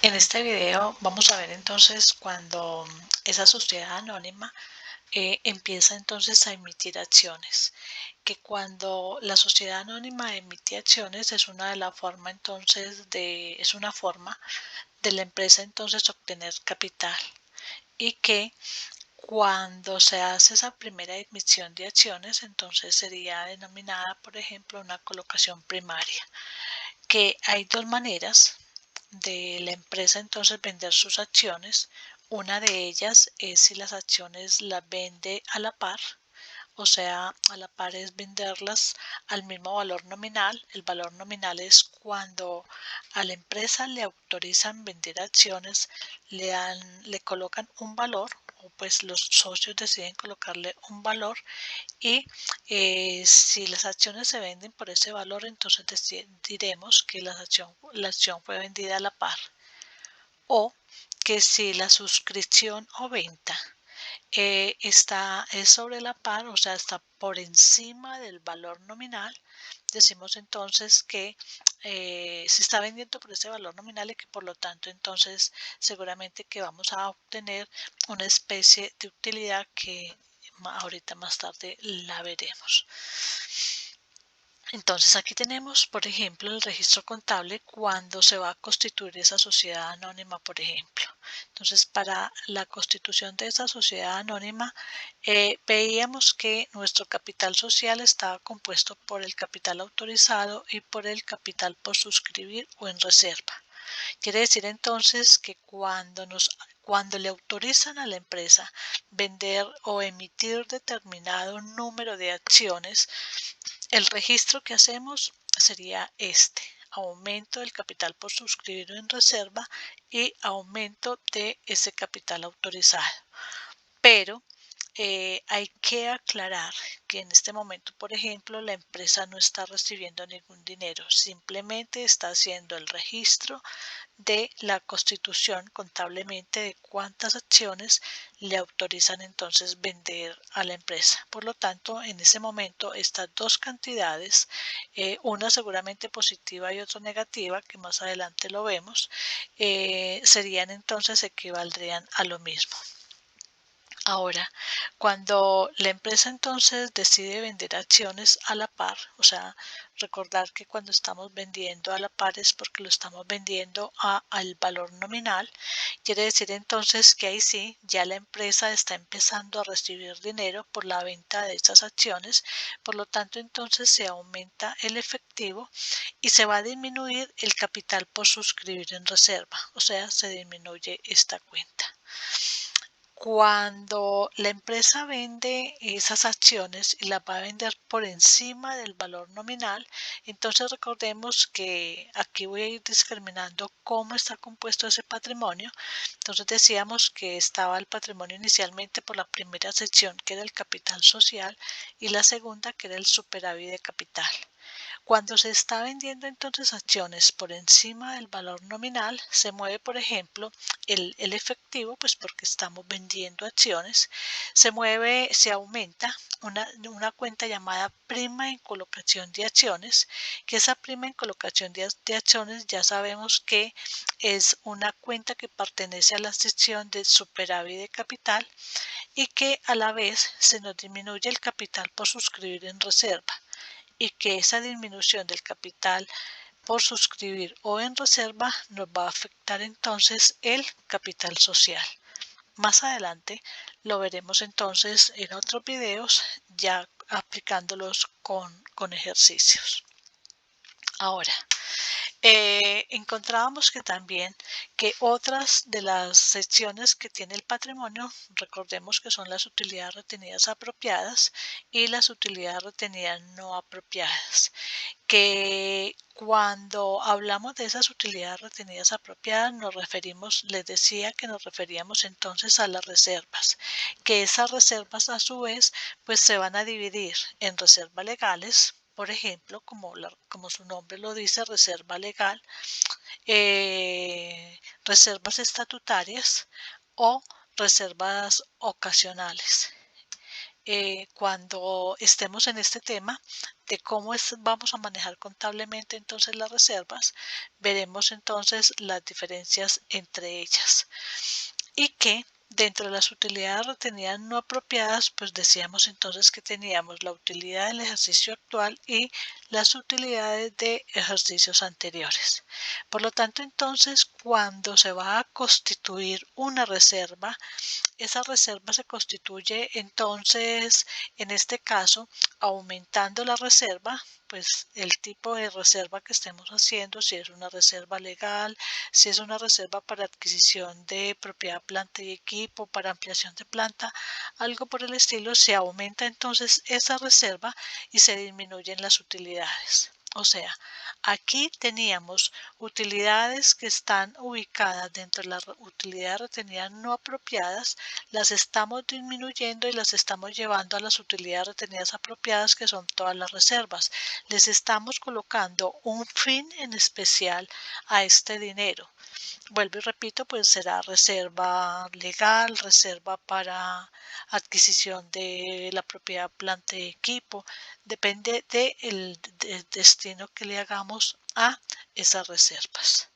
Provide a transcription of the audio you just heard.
En este video vamos a ver entonces cuando esa sociedad anónima empieza entonces a emitir acciones, que cuando la sociedad anónima emite acciones es una de la forma entonces es una forma de la empresa entonces obtener capital y que cuando se hace esa primera emisión de acciones entonces sería denominada por ejemplo una colocación primaria, que hay dos maneras de la empresa entonces vender sus acciones. Una de ellas es si las acciones las vende a la par, o sea, a la par es venderlas al mismo valor nominal. El valor nominal es cuando a la empresa le autorizan vender acciones, le colocan un valor o pues los socios deciden colocarle un valor y si las acciones se venden por ese valor, entonces diremos que la acción fue vendida a la par. O que si la suscripción o venta es sobre la par, o sea, está por encima del valor nominal, decimos entonces que se está vendiendo por ese valor nominal y que por lo tanto entonces seguramente que vamos a obtener una especie de utilidad que ahorita más tarde la veremos. Entonces aquí tenemos, por ejemplo, el registro contable cuando se va a constituir esa sociedad anónima, por ejemplo. Entonces, para la constitución de esa sociedad anónima, veíamos que nuestro capital social estaba compuesto por el capital autorizado y por el capital por suscribir o en reserva. Quiere decir entonces que cuando le autorizan a la empresa vender o emitir determinado número de acciones, el registro que hacemos sería este: aumento del capital por suscribir en reserva y aumento de ese capital autorizado. Pero hay que aclarar que en este momento, por ejemplo, la empresa no está recibiendo ningún dinero, simplemente está haciendo el registro de la constitución contablemente de cuántas acciones le autorizan entonces vender a la empresa. Por lo tanto, en ese momento estas dos cantidades, una seguramente positiva y otra negativa, que más adelante lo vemos, serían entonces equivaldrían a lo mismo. Ahora, cuando la empresa entonces decide vender acciones a la par, o sea, recordar que cuando estamos vendiendo a la par es porque lo estamos vendiendo al valor nominal, quiere decir entonces que ahí sí, ya la empresa está empezando a recibir dinero por la venta de esas acciones, por lo tanto entonces se aumenta el efectivo y se va a disminuir el capital por suscribir en reserva, o sea, se disminuye esta cuenta. Cuando la empresa vende esas acciones y las va a vender por encima del valor nominal, entonces recordemos que aquí voy a ir discriminando cómo está compuesto ese patrimonio. Entonces decíamos que estaba el patrimonio inicialmente por la primera sección, que era el capital social, y la segunda, que era el superávit de capital. Cuando se está vendiendo entonces acciones por encima del valor nominal, se mueve, por ejemplo, el efectivo, pues porque estamos vendiendo acciones, se aumenta una cuenta llamada prima en colocación de acciones, que esa prima en colocación de acciones ya sabemos que es una cuenta que pertenece a la sección de superávit de capital y que a la vez se nos disminuye el capital por suscribir en reserva, y que esa disminución del capital por suscribir o en reserva nos va a afectar entonces el capital social. Más adelante lo veremos entonces en otros videos ya aplicándolos con ejercicios. Ahora, encontrábamos que también que otras de las secciones que tiene el patrimonio, recordemos que son las utilidades retenidas apropiadas y las utilidades retenidas no apropiadas, que cuando hablamos de esas utilidades retenidas apropiadas les decía que nos referíamos entonces a las reservas, que esas reservas a su vez pues se van a dividir en reservas legales, por ejemplo, como su nombre lo dice, reserva legal, reservas estatutarias o reservas ocasionales. cuando estemos en este tema de cómo vamos a manejar contablemente entonces las reservas, veremos entonces las diferencias entre ellas y que dentro de las utilidades retenidas no apropiadas, pues decíamos entonces que teníamos la utilidad del ejercicio actual y las utilidades de ejercicios anteriores. Por lo tanto, entonces, cuando se va a constituir una reserva, esa reserva se constituye entonces, en este caso, aumentando la reserva, pues el tipo de reserva que estemos haciendo, si es una reserva legal, si es una reserva para adquisición de propiedad, planta y equipo, para ampliación de planta, algo por el estilo, se aumenta entonces esa reserva y se disminuyen las utilidades. O sea, aquí teníamos utilidades que están ubicadas dentro de las utilidades retenidas no apropiadas, las estamos disminuyendo y las estamos llevando a las utilidades retenidas apropiadas, que son todas las reservas. Les estamos colocando un fin en especial a este dinero. Vuelvo y repito, pues será reserva legal, reserva para adquisición de la propiedad, planta y equipo. Depende del destino que le hagamos a esas reservas.